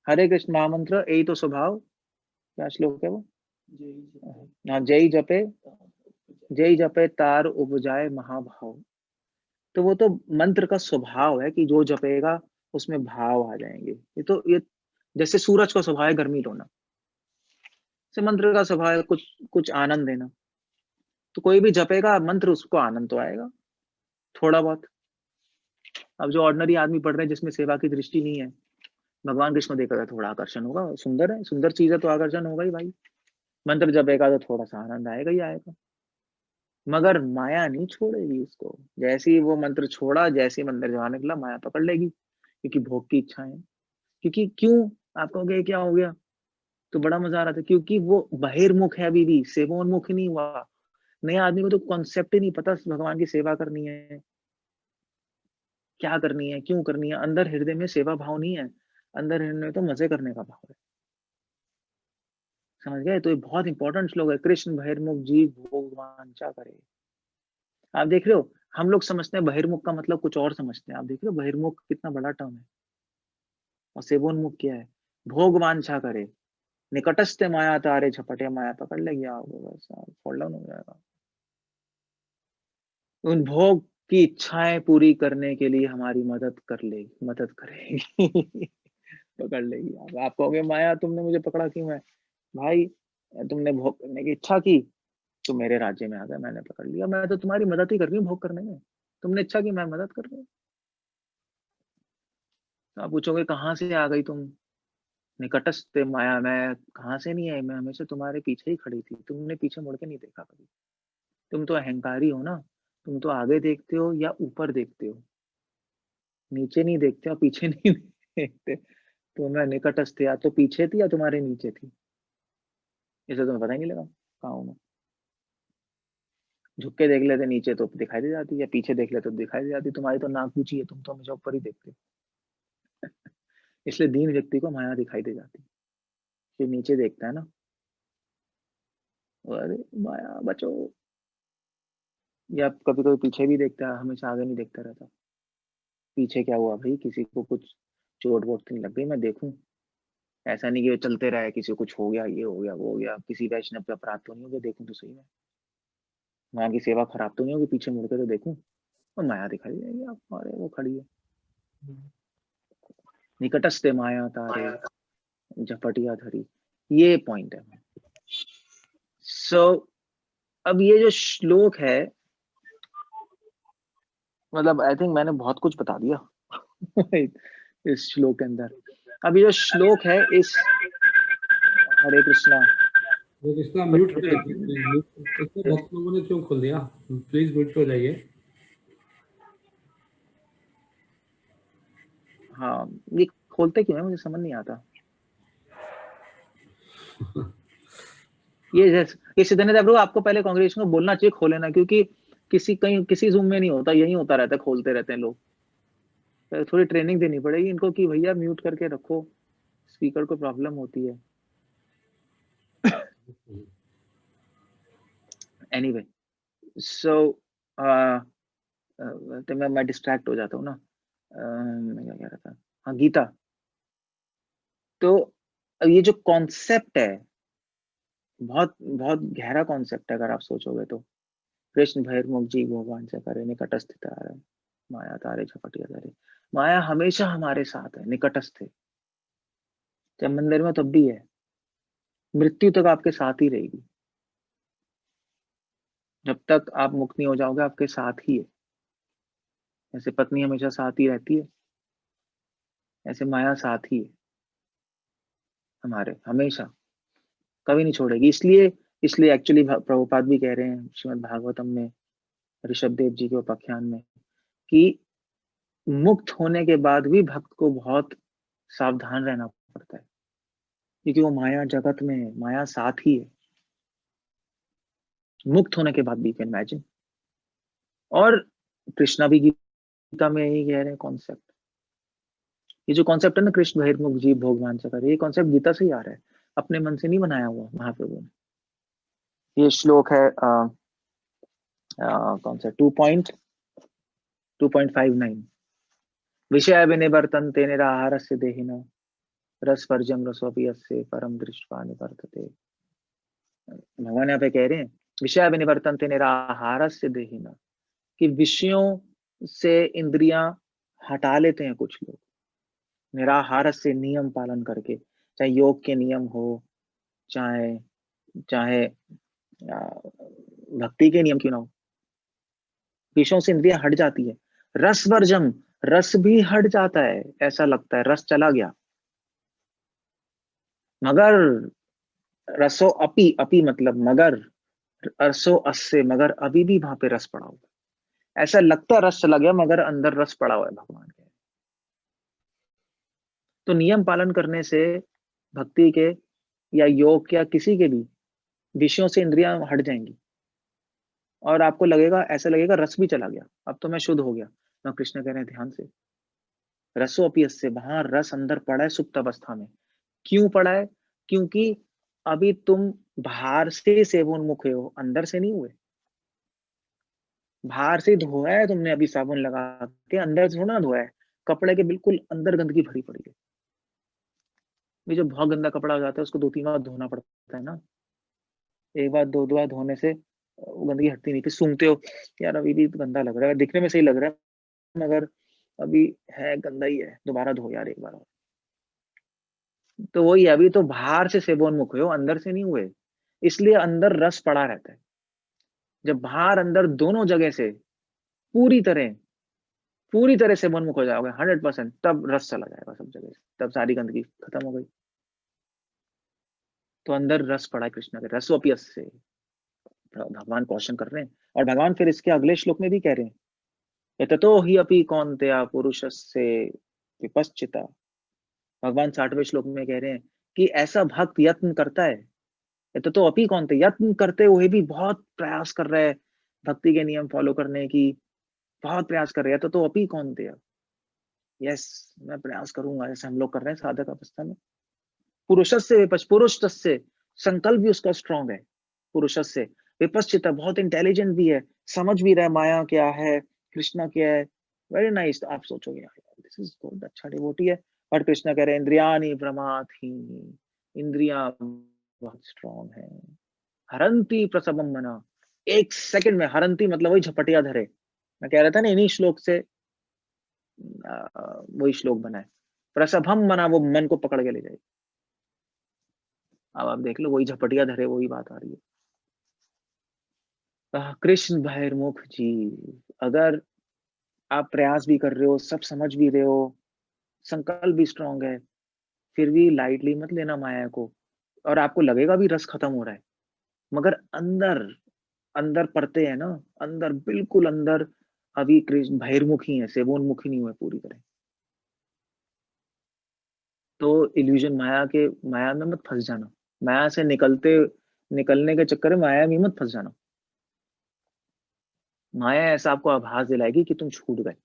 हरे कृष्ण महामंत्र, यही तो स्वभाव। क्या श्लोक है वो? हाँ, जय जपे तार उपजाए महाभाव। तो वो तो मंत्र का स्वभाव है कि जो जपेगा उसमें भाव आ जाएंगे। ये जैसे सूरज का स्वभाव है गर्मी होना, से मंत्र का स्वभाव है कुछ कुछ आनंद देना। तो कोई भी जपेगा मंत्र, उसको आनंद तो आएगा थोड़ा बहुत। अब जो ऑर्डिनरी आदमी पढ़ रहे हैं जिसमें सेवा की दृष्टि नहीं है, भगवान कृष्ण देखा थोड़ा आकर्षण होगा, सुंदर है, सुंदर चीज है तो आकर्षण होगा ही भाई। मंत्र जपेगा तो थोड़ा सा आनंद आएगा ही आएगा, मगर माया नहीं छोड़ेगी उसको। जैसे ही वो मंत्र छोड़ा, जैसे ही मंदिर जहाँ निकला, माया पकड़ लेगी, क्योंकि भोग की इच्छा है। क्योंकि क्यों, आप कहोगे क्या हो गया, तो बड़ा मजा आ रहा था, क्योंकि वो बहिर्मुख है, अभी भी सेवोन्मुख नहीं हुआ। नए आदमी को तो कॉन्सेप्ट ही नहीं पता भगवान की सेवा करनी है, क्या करनी है, क्यों करनी है। अंदर हृदय में सेवा भाव नहीं है, अंदर हृदय में तो मजे करने का भाव है। समझ गए? तो ये बहुत इंपॉर्टेंट श्लोक है, कृष्ण बहिर्मुख जीव भोग वांछा करे। आप देख रहे हो, हम लोग समझते हैं बहिर्मुख का मतलब कुछ और समझते हैं। आप देख रहे हो बहिर्मुख कितना बड़ा टर्म है, और सेवोन्मुख क्या है, भोग वांछा करे, निकटस्थ माया तारे झपटे, माया पकड़ लेगी आपको, बस फॉल डाउन हो जाएगा। उन भोग की इच्छाएं पूरी करने के लिए हमारी मदद करेगी पकड़ लेगी। आप कहोगे माया तुमने मुझे पकड़ा क्यों है भाई, तुमने भोग करने की इच्छा की तो मेरे राज्य में आ गया, मैंने पकड़ लिया। मैं तो तुम्हारी मदद ही कर रही हूँ भोग करने में, तुमने इच्छा की, मैं मदद कर रही हूँ। तो आप पूछोगे कहाँ से आ गई तुम, निकटस्थ माया, मैं कहाँ से नहीं आई, मैं हमेशा तुम्हारे पीछे ही खड़ी थी, तुमने पीछे मुड़ के नहीं देखा कभी। तुम तो अहंकारी हो ना, तुम तो आगे देखते हो या ऊपर देखते हो, नीचे नहीं देखते और पीछे नहीं देखते। तो मैं निकटस्थ, या तो पीछे थी या तुम्हारे नीचे थी, इसे तुम्हें पता ही नहीं लगा कहाँ हूं मैं। झुक के देख लेते नीचे तो दिखाई दे जाती, या पीछे देख लेते तो दिखाई दे जाती। तुम्हारी तो नाक ऊंची है, तुम तो हमेशा ऊपर ही देखते हो। इसलिए दीन व्यक्ति को माया दिखाई दे जाती है, जो नीचे देखता है ना, अरे माया बचो। या कभी कभी पीछे भी देखता है, हमेशा आगे नहीं देखता रहता। पीछे क्या हुआ भाई, किसी को कुछ चोट वोट तो नहीं लग गई, मैं देखूं। ऐसा नहीं कि वो चलते रहे, किसी को कुछ हो गया, ये हो गया, वो हो गया, किसी वैष्णव पे अपराध तो नहीं हो गया, देखूं तो सही में वहां की सेवा खराब तो नहीं होगी, पीछे मुड़ के तो देखूं। और माया दिखाई देगी आप, अरे वो खड़ी है, निकटस्थ माया तारे झपटिया धरी। ये पॉइंट है। सो अब ये जो श्लोक है, मतलब आई थिंक मैंने बहुत कुछ बता दिया इस श्लोक के अंदर। अब ये जो श्लोक है इस, हरे कृष्णा, वो किसका म्यूट कर दीजिए, इसको बहुत लोगों ने क्यों खोल दिया, प्लीज म्यूट हो जाइए। हाँ ये खोलते क्यों है मुझे समझ नहीं आता। ये सिद्धांत प्रभु, आपको पहले कांग्रेगेशन को बोलना चाहिए खोले ना, क्योंकि किसी जूम में नहीं होता, यही होता रहता है, खोलते रहते हैं लोग। तो थोड़ी ट्रेनिंग देनी पड़ेगी इनको कि भैया म्यूट करके रखो, स्पीकर को प्रॉब्लम होती है। एनीवे, सो तो मैं डिस्ट्रैक्ट हो जाता हूँ ना। मैं क्या कह रहा था, हाँ गीता। तो ये जो कॉन्सेप्ट है, बहुत बहुत गहरा कॉन्सेप्ट है अगर आप सोचोगे तो। कृष्ण बहिर्मुख जी भगवान से करे, निकटस्थ तारे माया तारे झपटिया तारे। माया हमेशा हमारे साथ है, निकटस्थ है, जब मंदिर में तब भी है, मृत्यु तक आपके साथ ही रहेगी। जब तक आप मुक्त नहीं हो जाओगे आपके साथ ही है। ऐसे पत्नी हमेशा साथ ही रहती है, ऐसे माया साथ ही है हमारे, हमेशा कभी नहीं छोड़ेगी। इसलिए इसलिए एक्चुअली प्रभुपाद भी कह रहे हैं श्रीमद् भागवतम में, ऋषभ देव जी के उपाख्यान में, कि मुक्त होने के बाद भी भक्त को बहुत सावधान रहना पड़ता है, क्योंकि वो माया जगत में है, माया साथ ही है मुक्त होने के बाद भी, कैन इमेजिन। और कृष्णा भी गीता में यही कह रहे हैं कॉन्सेप्ट। ये जो कॉन्सेप्ट है ना, कृष्ण बहिर्मुख जीव भोग वांछा करे, ये कॉन्सेप्ट गीता से ही आ रहा है, अपने मन से नहीं बनाया हुआ महाप्रभु ने। ये श्लोक है कौन सा, 2.59, विषय विनिवर्तन्ते निराहारस्य देहिनो रसवर्जं रसोऽपि यस्य परम दृष्ट्वा निवर्तते। भगवान यहाँ पे कह रहे हैं विषय विनिवर्तन्ते निराहारस्य देहिना, कि विषयों से इंद्रियां हटा लेते हैं कुछ लोग निराहार से, नियम पालन करके, चाहे योग के नियम हो, चाहे चाहे भक्ति के नियम क्यों ना हो, विषयों से इंद्रियां हट जाती है। रस वर्जम, रस भी हट जाता है, ऐसा लगता है रस चला गया, मगर रसो अपि, अपि मतलब मगर, रसो अस्य, मगर अभी भी वहां पे रस पड़ा हुआ है। ऐसा लगता है रस चला गया मगर अंदर रस पड़ा हुआ है भगवान के। तो नियम पालन करने से भक्ति के या योग के या किसी के भी विषयों से इंद्रियां हट जाएंगी और आपको लगेगा, ऐसा लगेगा रस भी चला गया, अब तो मैं शुद्ध हो गया। ना कृष्ण कह रहे हैं ध्यान से, रसोपी से, वहां रस अंदर पड़ा है सुप्त अवस्था में। क्यों पड़ा है? क्योंकि अभी तुम बाहर से सेवोन्मुख हो, अंदर से नहीं हुए। बाहर से धोया है तुमने अभी साबुन लगा के, अंदर से थोड़ा धोया है, कपड़े के बिल्कुल अंदर गंदगी भरी पड़ी है। ये जो बहुत गंदा कपड़ा हो जाता है उसको 2-3 बार धोना पड़ता है ना, एक बार 2 बार धोने से वो गंदगी हटती नहीं। फिर सूंघते हो यार अभी भी गंदा लग रहा है, दिखने में सही लग रहा है मगर अभी है गंदा ही है, दोबारा धो यार एक बार और। तो वही, अभी तो बाहर से सेवोन्मुख हो, अंदर से नहीं हुए, इसलिए अंदर रस पड़ा रहता है। जब बाहर अंदर दोनों जगह से पूरी तरह से सेवोन्मुख हो जाओगे 100%, तब रस चला जाएगा सब जगह से, तब सारी गंदगी खत्म हो गई। तो अंदर रस पड़ा है कृष्ण के, रसोपियस से भगवान क्वेश्चन कर रहे हैं। और भगवान फिर इसके अगले श्लोक में भी कह रहे हैं, यततो हि अपि कौन्तेय पुरुषस्य विपश्चिता। भगवान 60वें श्लोक में कह रहे हैं कि ऐसा भक्त यत्न करता है, यततो अपि कौन्तेय, यत्न करते हुए भी बहुत प्रयास कर रहा है भक्ति के नियम फॉलो करने की, बहुत प्रयास कर रहे हैं, तो अपि कौन्तेय, यस मैं प्रयास करूंगा, जैसे हम लोग कर रहे हैं साधक अवस्था में। पुरुषस्य विपश्च, पुरुष तस्य, संकल्प भी उसका स्ट्रांग है। पुरुषस्य विपश्चिता, बहुत इंटेलिजेंट भी है, समझ भी रहा है माया क्या है, कृष्णा क्या है। Very nice. तो आप सोचोगे दिस इज गुड, अच्छा डिवोटी है। बट कृष्णा कह रहे हैं इंद्रियाणि प्रमाथीनि, इंद्रियां बहुत स्ट्रांग है। हरंती प्रसवम मना, एक सेकंड में, हरंती मतलब वही झपटिया धरे। मैं कह रहा था ना इन्हीं श्लोक से वही श्लोक बना है, प्रसभम मना, वो मन को पकड़ के ले जाए। अब आप देख लो, वही झपटिया धरे, वही बात आ रही है। कृष्ण बहिर्मुख जीव, अगर आप प्रयास भी कर रहे हो, सब समझ भी रहे हो, संकल्प भी स्ट्रांग है, फिर भी लाइटली मत लेना माया को। और आपको लगेगा भी रस खत्म हो रहा है, मगर अंदर अंदर पड़ते हैं ना, अंदर बिल्कुल अंदर अभी कृष्ण बहिर्मुख ही है, सेवोन्मुख ही नहीं हुए पूरी तरह। तो इल्यूजन माया में मत फंस जाना, माया से निकलने के चक्कर में माया में मत फंस जाना। माया ऐसा आपको आभास दिलाएगी कि तुम छूट गए।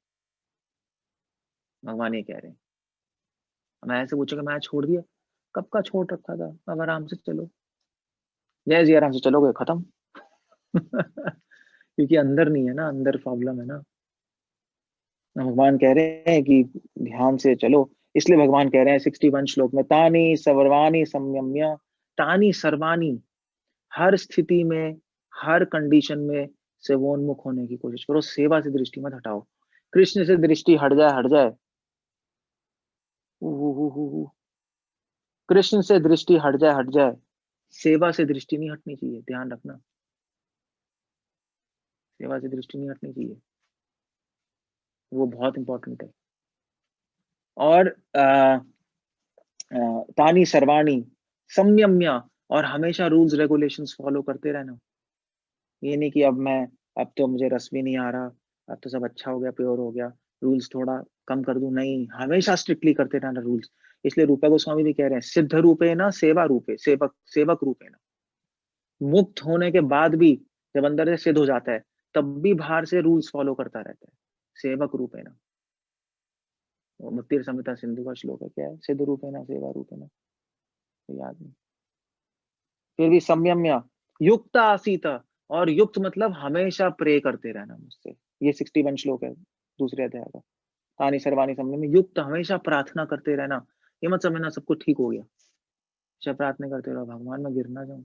भगवान ये कह रहे हैं, माया से पूछोगे माया छोड़ दिया, कब का छोड़ रखा था, अब आराम से चलो। जैसे आराम से चलोगे खत्म। क्योंकि अंदर नहीं है ना, अंदर प्रॉब्लम है ना। भगवान कह रहे हैं कि ध्यान से चलो, इसलिए भगवान कह रहे हैं 61 श्लोक में, तानी सर्वाणी संयम्य, तानी सर्वाणी, हर स्थिति में, हर कंडीशन में सेवोन्मुख होने की कोशिश करो, सेवा से दृष्टि मत हटाओ। कृष्ण से दृष्टि हट जाए, कृष्ण से दृष्टि हट जाए, सेवा से दृष्टि नहीं हटनी चाहिए, ध्यान रखना, सेवा से दृष्टि नहीं हटनी चाहिए, वो बहुत इंपॉर्टेंट है। और तानी सर्वाणी संयम्य, और हमेशा रूल्स रेगुलेशंस फॉलो करते रहना। ये नहीं कि अब तो मुझे रस भी नहीं आ रहा, अब तो सब अच्छा हो गया, प्योर हो गया, रूल्स थोड़ा कम कर दूं, नहीं, हमेशा स्ट्रिक्टली करते रहना रूल्स। इसलिए रूपा गोस्वामी भी कह रहे हैं, सिद्ध रूपे ना सेवा रूपे, सेवक रूपे ना, मुक्त होने के बाद भी जब अंदर से सिद्ध हो जाता है तब भी बाहर से रूल्स फॉलो करता रहता है, सेवक रूपे ना। वो मुक्ति संहिता सिंधु का श्लोक है, क्या है, सिद्ध रूपे ना सेवा रूपे ना, तो याद नहीं। फिर भी संयम्य, युक्त आसीत, और युक्त मतलब हमेशा प्रे करते रहना मुझसे। ये 61 श्लोक है दूसरे अध्याय का। तानी सर्वाणी संयम में, युक्त हमेशा प्रार्थना करते रहना, ये मत समझना सब कुछ ठीक हो गया, अच्छा प्रार्थना करते रहो भगवान में गिर ना जाऊं।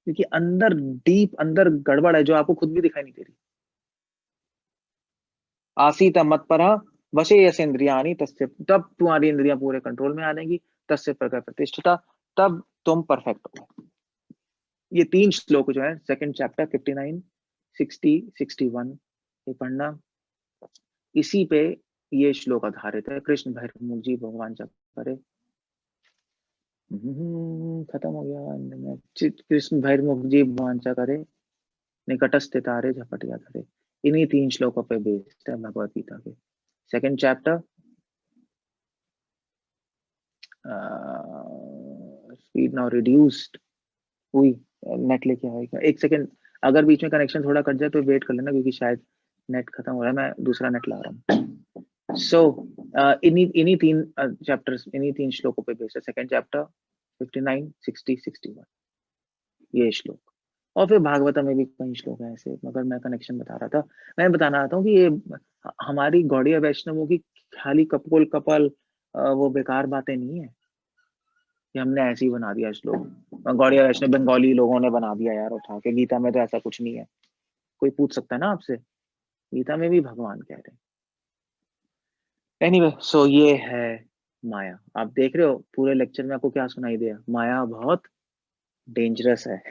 क्योंकि अंदर डीप अंदर गड़बड़ है जो आपको खुद भी दिखाई नहीं दे रही। आसीत मत्परा वशे यसेन्द्रियाणि तस्य, तब तुम्हारी इंद्रियां पूरे कंट्रोल में आ जाएंगी। तस्य प्रज्ञा प्रतिष्ठिता, तब तुम परफेक्ट हो। ये 3 श्लोक जो है सेकंड चैप्टर 59, 60, 61 ये पढ़ना, इसी पे ये श्लोक आधारित है। कृष्ण भैरमुख जी भगवान जप करे। खत्म हो गया। कृष्ण भैरमुख जी वांचा करे, निकटस्थ तारे झपटिया धरे। इन्हीं 3 श्लोकों पे बेस्ड है भगवत गीता के। Second chapter speed now reduced हुई। नेट लेके आएगा, एक सेकंड। अगर बीच में कनेक्शन थोड़ा कट जाए तो वेट कर लेना, क्योंकि शायद नेट खत्म हो रहा है। मैं दूसरा नेट ला रहा हूँ। सो इन्हीं 3 चैप्टर्स, इन्हीं 3 श्लोकों पे बेस्ड है। सेकंड चैप्टर 59, 60, 61 ये श्लोक। और फिर भागवत में भी कई श्लोक हैं ऐसे, मगर मैं कनेक्शन बता रहा था। मैं बताना चाहता हूँ कि ये हमारी गौड़ीय वैष्णवों की खाली कपोल कपल वो बेकार बातें नहीं है कि हमने ऐसे ही बना दिया श्लोक। गौड़ीय वैष्णव बंगाली लोगों ने बना दिया यार उठा के। गीता में तो ऐसा कुछ नहीं है। कोई पूछ सकता है ना आपसे, गीता में भी भगवान कह रहे हैं। एनीवे, सो ये है माया। आप देख रहे हो पूरे लेक्चर में आपको क्या सुनाई दिया? माया बहुत डेंजरस है।